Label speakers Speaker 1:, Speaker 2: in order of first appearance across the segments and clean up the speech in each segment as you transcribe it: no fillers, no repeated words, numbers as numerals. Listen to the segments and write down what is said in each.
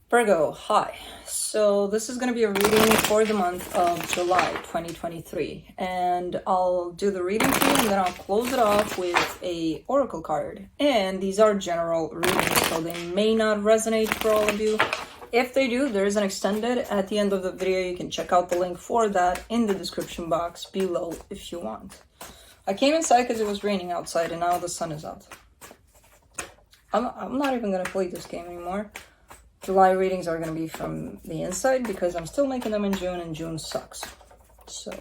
Speaker 1: Virgo, hi. So this is going to be a reading for the month of July 2023, and I'll do the reading for you and then I'll close it off with a oracle card. And these are general readings, so they may not resonate for all of you. If they do, there is an extended at the end of the video. You can check out the link for that in the description box below if you want. I came inside because it was raining outside and now the sun is out. I'm not even going to play this game anymore. July readings are going to be from the inside because I'm still making them in June and June sucks. So,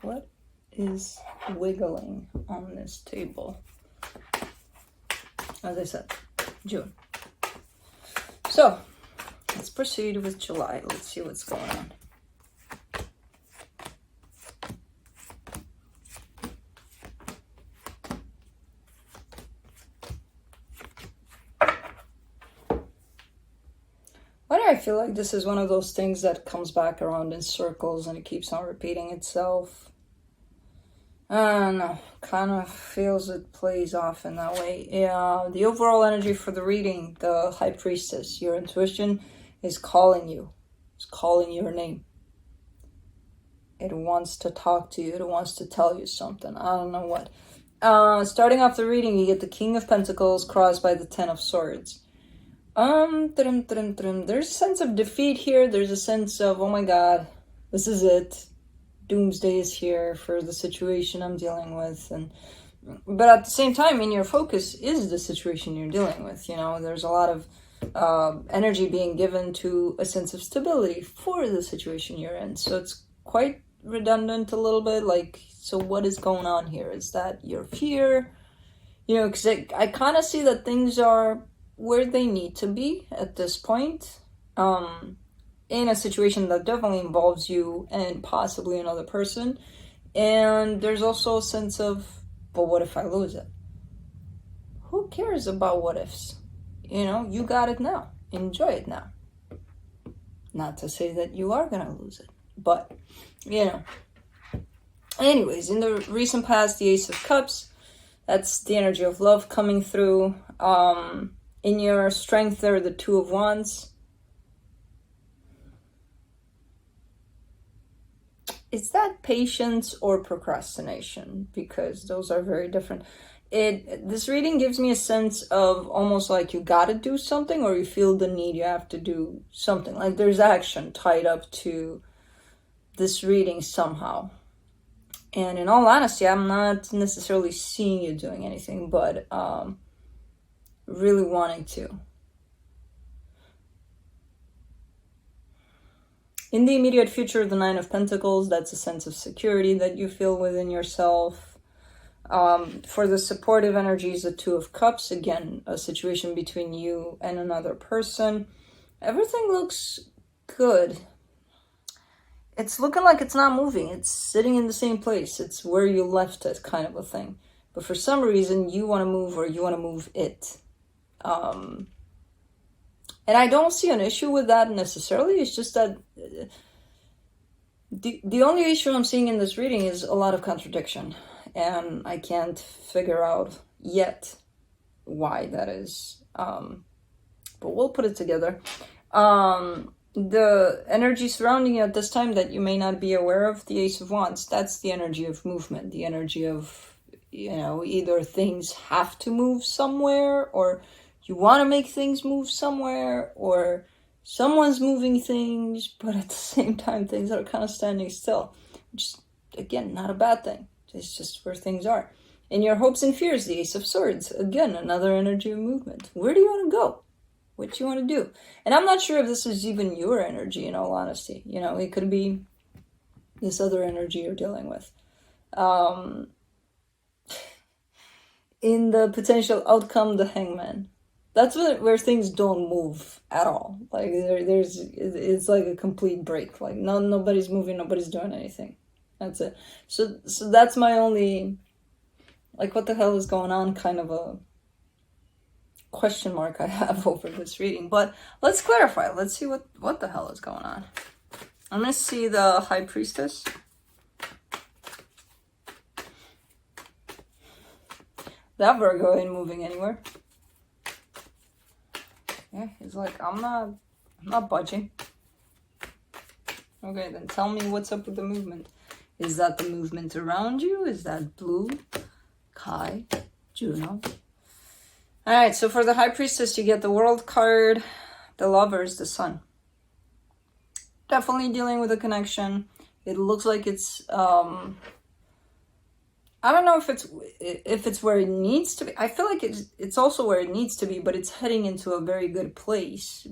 Speaker 1: what is wiggling on this table? As I said, June. So, let's proceed with July. Let's see what's going on. Why do I feel like this is one of those things that comes back around in circles and it keeps on repeating itself? I don't know. Kind of feels it plays off in that way. Yeah, the overall energy for the reading, the High Priestess, your intuition is calling you. It's calling your name. It wants to talk to you. It wants to tell you something. I don't know what. Starting off the reading, you get the King of Pentacles crossed by the Ten of Swords. There's a sense of defeat here. There's a sense of, oh my god, this is it. Doomsday is here for the situation I'm dealing with. But at the same time, your focus is the situation you're dealing with. You know, there's a lot of energy being given to a sense of stability for the situation you're in. So it's quite redundant a little bit. Like, so what is going on here? Is that your fear? You know, because I kind of see that things are where they need to be at this point, in a situation that definitely involves you and possibly another person. And there's also a sense of, but what if I lose it? Who cares about what ifs? You know, you got it now. Enjoy it now. Not to say that you are gonna lose it, but, you know. Anyways, in the recent past, the Ace of Cups, that's the energy of love coming through. In your strength, there are the Two of Wands. Is that patience or procrastination? Because those are very different. This reading gives me a sense of almost like you gotta do something, or you feel the need, you have to do something. Like there's action tied up to this reading somehow. And in all honesty, I'm not necessarily seeing you doing anything, but really wanting to. In the immediate future, the Nine of Pentacles, that's a sense of security that you feel within yourself. For the supportive energies, the Two of Cups, again, a situation between you and another person. Everything looks good. It's looking like it's not moving. It's sitting in the same place. It's where you left it, kind of a thing. But for some reason, you want to move, or you want to move it. And I don't see an issue with that necessarily. It's just that the only issue I'm seeing in this reading is a lot of contradiction, and I can't figure out yet why that is. But we'll put it together. The energy surrounding you at this time that you may not be aware of, the Ace of Wands, that's the energy of movement, the energy of, you know, either things have to move somewhere, or you want to make things move somewhere, or someone's moving things, but at the same time, things are kind of standing still. Which is, again, not a bad thing. It's just where things are. In your hopes and fears, the Ace of Swords. Again, another energy of movement. Where do you want to go? What do you want to do? And I'm not sure if this is even your energy, in all honesty. You know, it could be this other energy you're dealing with. In the potential outcome, the Hangman. That's where things don't move at all. Like it's like a complete break. Like nobody's moving, nobody's doing anything. That's it. So that's my only, like, what the hell is going on, kind of a question mark I have over this reading. But let's clarify. Let's see what the hell is going on. I'm gonna see the High Priestess. That Virgo ain't moving anywhere. Yeah, he's like, I'm I'm not budging. Okay, then tell me what's up with the movement. Is that the movement around you? Is that Blue, Kai, Juno? All right, so for the High Priestess, you get the World card, the Lovers, the Sun. Definitely dealing with a connection. It looks like it's, I don't know if it's where it needs to be. I feel like it's also where it needs to be, but it's heading into a very good place.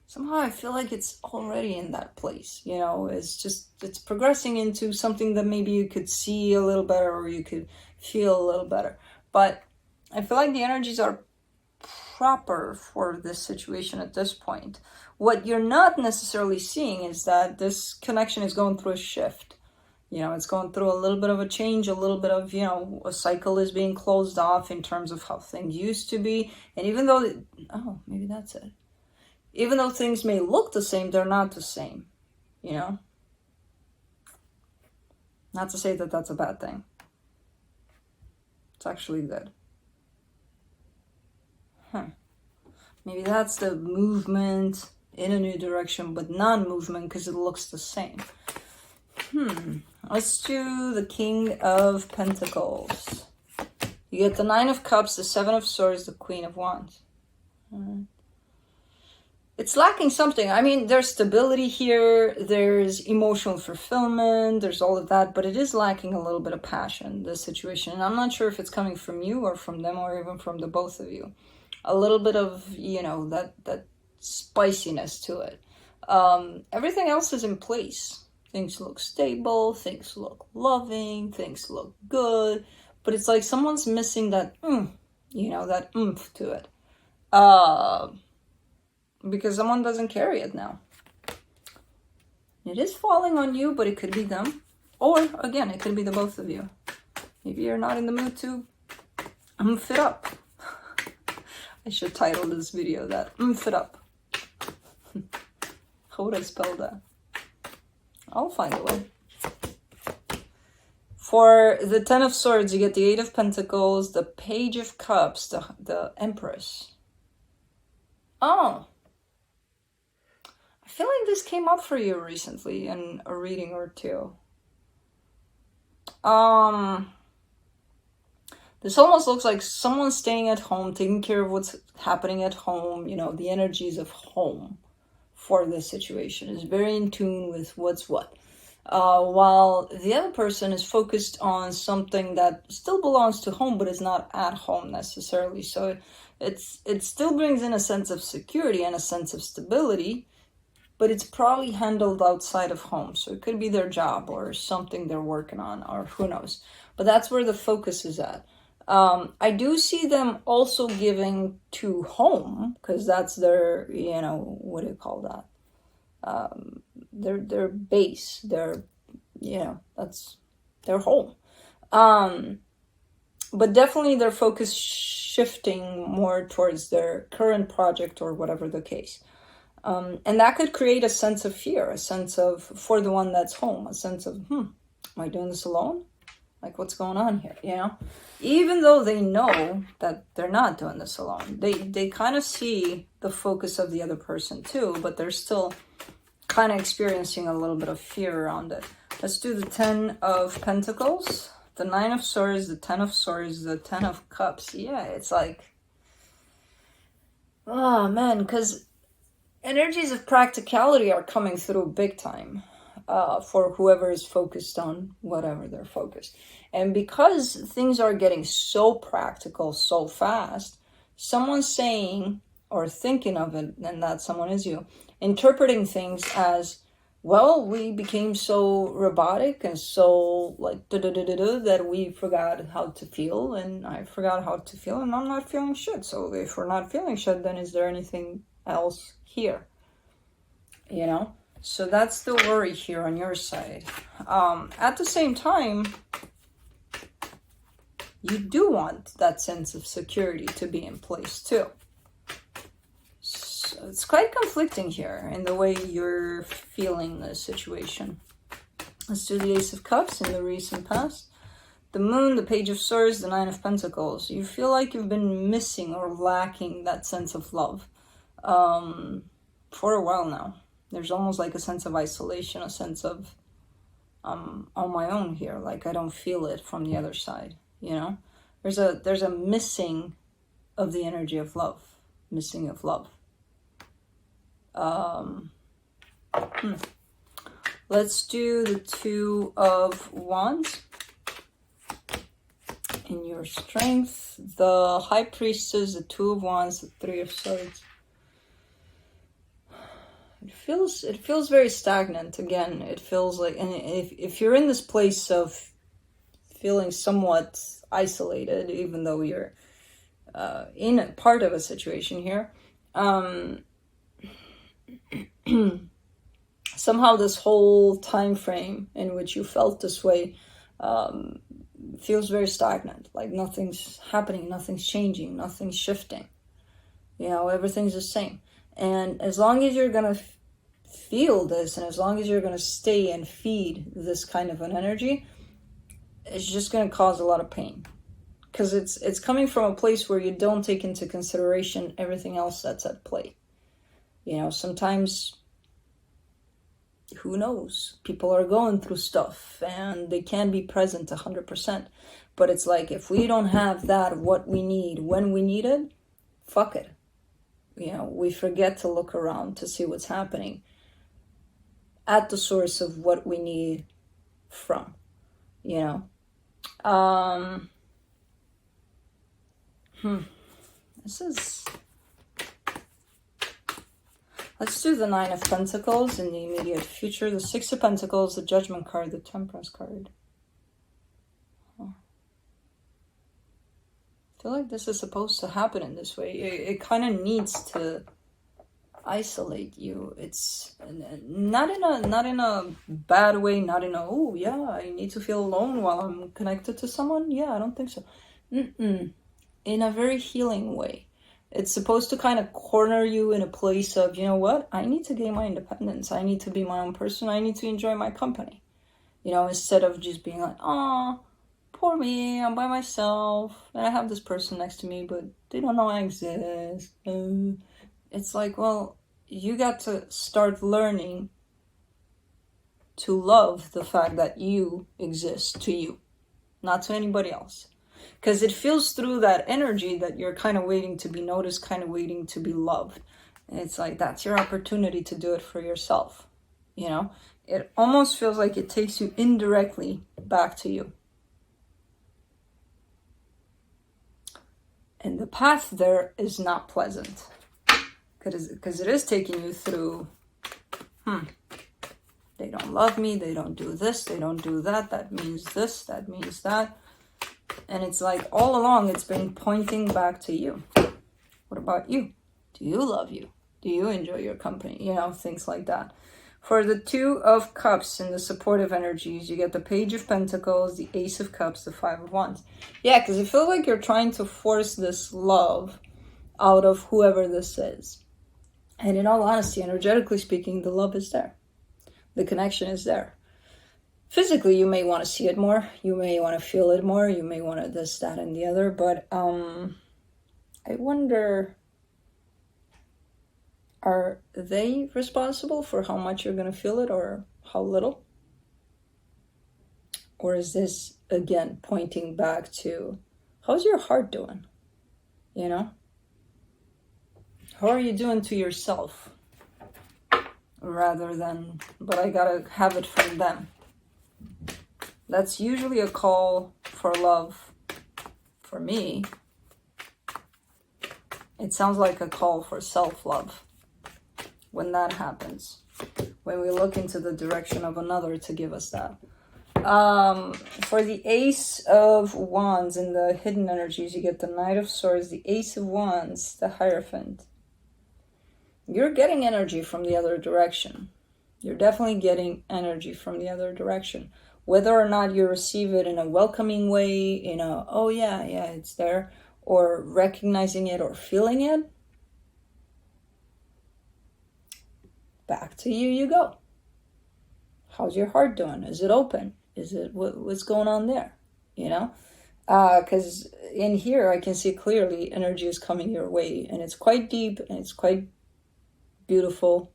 Speaker 1: Somehow I feel like it's already in that place, you know, it's progressing into something that maybe you could see a little better or you could feel a little better. But I feel like the energies are proper for this situation at this point. What you're not necessarily seeing is that this connection is going through a shift. You know, it's going through a little bit of a change, a little bit of, you know, a cycle is being closed off in terms of how things used to be. And even though, oh, maybe that's it. Even though things may look the same, they're not the same, you know? Not to say that that's a bad thing. It's actually good. Maybe that's the movement in a new direction, but non-movement because it looks the same. Let's do the King of Pentacles. You get the Nine of Cups, the Seven of Swords, the Queen of Wands. It's lacking something. I mean, there's stability here, there's emotional fulfillment, there's all of that, but it is lacking a little bit of passion, this situation. And I'm not sure if it's coming from you or from them or even from the both of you. A little bit of, you know, that spiciness to it. Everything else is in place. Things look stable, things look loving, things look good, but it's like someone's missing that, you know, that oomph to it. Because someone doesn't carry it now. It is falling on you, but it could be them. Or, again, it could be the both of you. Maybe you're not in the mood to oomph it up. I should title this video that, oomph it up. How would I spell that? I'll find a way. For the Ten of Swords, you get the Eight of Pentacles, the Page of Cups, the Empress. Oh. I feel like this came up for you recently in a reading or two. This almost looks like someone staying at home, taking care of what's happening at home, you know, the energies of home for this situation is very in tune with what's what. While the other person is focused on something that still belongs to home, but is not at home necessarily. So it still brings in a sense of security and a sense of stability, but it's probably handled outside of home. So it could be their job or something they're working on, or who knows. But that's where the focus is at. I do see them also giving to home, because that's their, you know, what do you call that? Their base, their, you know, that's their home. But definitely their focus shifting more towards their current project or whatever the case. And that could create a sense of fear, a sense of, for the one that's home, a sense of, am I doing this alone? Like, what's going on here, you know? Even though they know that they're not doing this alone. They kind of see the focus of the other person too, but they're still kind of experiencing a little bit of fear around it. Let's do the Ten of Pentacles, the Nine of Swords, the Ten of Swords, the Ten of Cups. Yeah, it's like, oh man, because energies of practicality are coming through big time for whoever is focused on whatever they're focused. And because things are getting so practical so fast, someone's saying or thinking of it, and that someone is you, interpreting things as, well, we became so robotic and so like that we forgot how to feel, and I forgot how to feel, and I'm not feeling shit. So if we're not feeling shit, then is there anything else here? You know? So that's the worry here on your side. At the same time, you do want that sense of security to be in place too. So it's quite conflicting here in the way you're feeling the situation. Let's do the Ace of Cups in the recent past. The Moon, the Page of Swords, the Nine of Pentacles. You feel like you've been missing or lacking that sense of love. for a while now. There's almost like a sense of isolation, a sense of I'm on my own here. Like I don't feel it from the other side, you know? There's a missing of the energy of love. Missing of love. Let's do the Two of Wands. In your strength, the High Priestess, the Two of Wands, the Three of Swords. It feels very stagnant. Again, it feels like, and if you're in this place of feeling somewhat isolated, even though you're in a part of a situation here, somehow this whole time frame in which you felt this way feels very stagnant. Like nothing's happening, nothing's changing, nothing's shifting. You know, everything's the same. And as long as you're gonna feel this, and as long as you're gonna stay and feed this kind of an energy, it's just gonna cause a lot of pain. Because it's coming from a place where you don't take into consideration everything else that's at play. You know, sometimes, who knows? People are going through stuff and they can be present 100%. But it's like, if we don't have that, what we need, when we need it, fuck it. You know, we forget to look around to see what's happening at the source of what we need from, you know. This is... Let's do the Nine of Pentacles in the immediate future, the Six of Pentacles, the Judgment card, the Temperance card. I feel like this is supposed to happen in this way. It kind of needs to isolate you. It's not in a bad way, not in a, oh yeah, I need to feel alone while I'm connected to someone. Yeah, I don't think so. In a very healing way. It's supposed to kind of corner you in a place of, you know what, I need to gain my independence. I need to be my own person. I need to enjoy my company. You know, instead of just being like, oh, poor me, I'm by myself. And I have this person next to me, but they don't know I exist. It's like, well, you got to start learning to love the fact that you exist to you, not to anybody else. Because it feels through that energy that you're kind of waiting to be noticed, kind of waiting to be loved. And it's like, that's your opportunity to do it for yourself. You know, it almost feels like it takes you indirectly back to you. And the path there is not pleasant. Because it is taking you through, they don't love me, they don't do this, they don't do that, that means this, that means that. And it's like all along it's been pointing back to you. What about you? Do you love you? Do you enjoy your company? You know, things like that. For the Two of Cups and the supportive energies, you get the Page of Pentacles, the Ace of Cups, the Five of Wands. Yeah, because it feels like you're trying to force this love out of whoever this is. And in all honesty, energetically speaking, the love is there. The connection is there. Physically, you may want to see it more. You may want to feel it more. You may want to this, that, and the other. But I wonder, are they responsible for how much you're going to feel it or how little? Or is this, again, pointing back to, how's your heart doing? You know? How are you doing to yourself? Rather than, but I got to have it from them. That's usually a call for love for me. It sounds like a call for self-love when that happens. When we look into the direction of another to give us that. For the Ace of Wands and the hidden energies, you get the Knight of Swords, the Ace of Wands, the Hierophant. You're getting energy from the other direction. You're definitely getting energy from the other direction. Whether or not you receive it in a welcoming way, in a, oh yeah, it's there, or recognizing it or feeling it, back to you go. How's your heart doing? Is it open? Is it, what's going on there? You know? Because in here, I can see clearly energy is coming your way, and it's quite deep, and it's quite beautiful.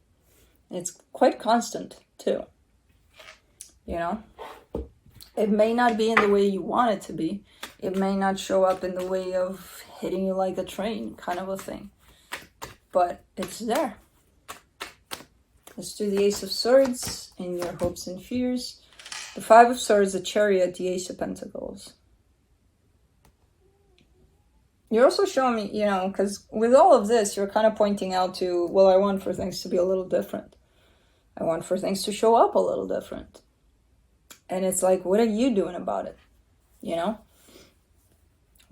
Speaker 1: It's quite constant too. You know, it may not be in the way you want it to be. It may not show up in the way of hitting you like a train, kind of a thing. But it's there. Let's do the Ace of Swords in your hopes and fears. The Five of Swords, the Chariot, the Ace of Pentacles. You're also showing me, you know, because with all of this, you're kind of pointing out to, well, I want for things to be a little different. I want for things to show up a little different. And it's like, what are you doing about it? You know?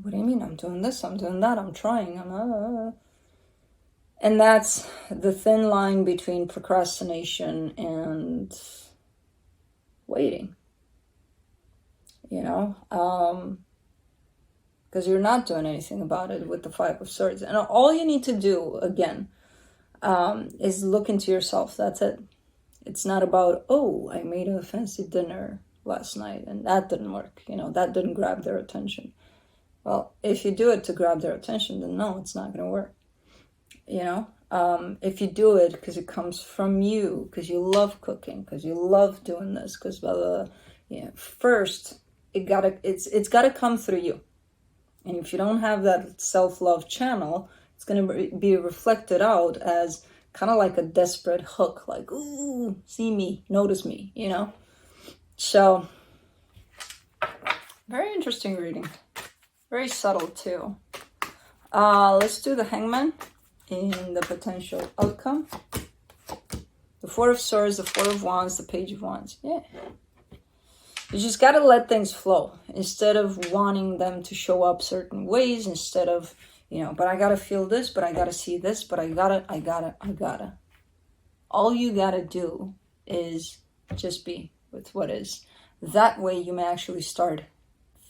Speaker 1: What do you mean? I'm doing this, I'm doing that, I'm trying. And that's the thin line between procrastination and waiting. You know? Because you're not doing anything about it with the Five of Swords. And all you need to do, again, is look into yourself. That's it. It's not about, oh, I made a fancy dinner last night and that didn't work. You know, that didn't grab their attention. Well, if you do it to grab their attention, then no, it's not going to work. You know, if you do it because it comes from you, because you love cooking, because you love doing this, because blah, blah, blah, yeah, first, it's got to come through you. And if you don't have that self-love channel, it's going to be reflected out as kind of like a desperate hook, like, ooh, see me, notice me, you know? So, very interesting reading. Very subtle, too. Let's do the Hangman in the potential outcome. The Four of Swords, the Four of Wands, the Page of Wands. Yeah. You just got to let things flow instead of wanting them to show up certain ways, instead of, you know, but I got to feel this, but I got to see this, but I gotta. All you got to do is just be with what is. That way you may actually start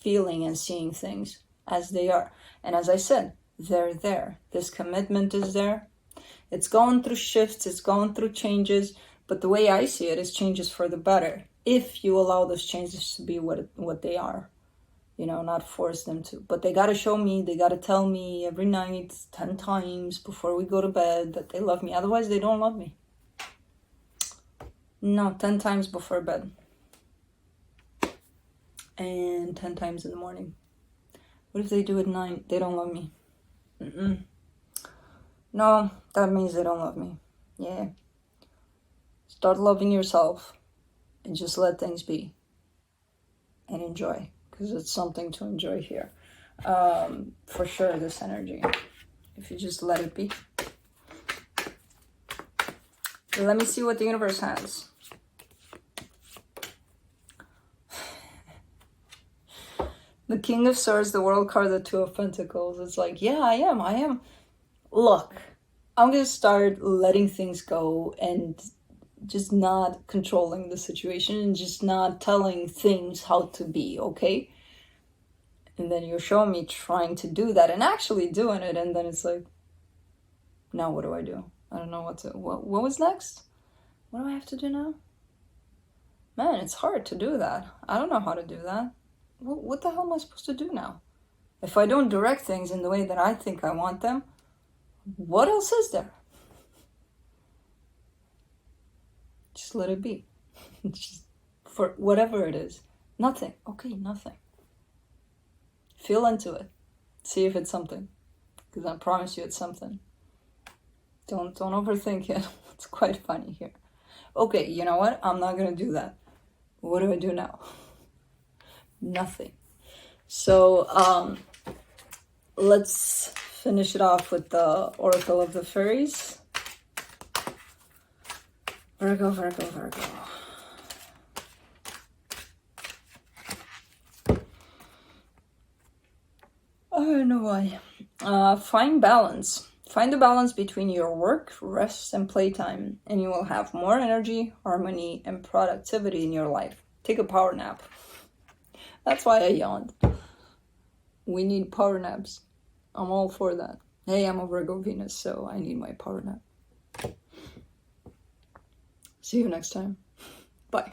Speaker 1: feeling and seeing things as they are. And as I said, they're there. This commitment is there. It's going through shifts, it's going through changes, but the way I see it is changes for the better. If you allow those changes to be what they are, you know, not force them to. But they got to show me, they got to tell me every night 10 times before we go to bed that they love me. Otherwise, they don't love me. No, 10 times before bed. And 10 times in the morning. What if they do at night? They don't love me. No, that means they don't love me. Yeah. Start loving yourself. And just let things be. And enjoy. Because it's something to enjoy here. For sure, this energy. If you just let it be. Let me see what the universe has. The King of Swords, the World card, the Two of Pentacles. It's like, yeah, I am. Look, I'm going to start letting things go and just not controlling the situation and just not telling things how to be, okay? And then you're showing me trying to do that and actually doing it, and then it's like, now what do? I don't know what was next? What do I have to do now? Man, it's hard to do that. I don't know how to do that. What the hell am I supposed to do now? If I don't direct things in the way that I think I want them, what else is there? Just let it be. Just for whatever it is. Nothing. Okay, nothing. Feel into it. See if it's something. Because I promise you it's something. Don't overthink it. It's quite funny here. Okay, you know what? I'm not going to do that. What do I do now? Nothing. So, let's finish it off with the Oracle of the Fairies. Virgo. I don't know why. Find balance. Find the balance between your work, rest, and playtime, and you will have more energy, harmony, and productivity in your life. Take a power nap. That's why I yawned. We need power naps. I'm all for that. Hey, I'm a Virgo Venus, so I need my power nap. See you next time. Bye.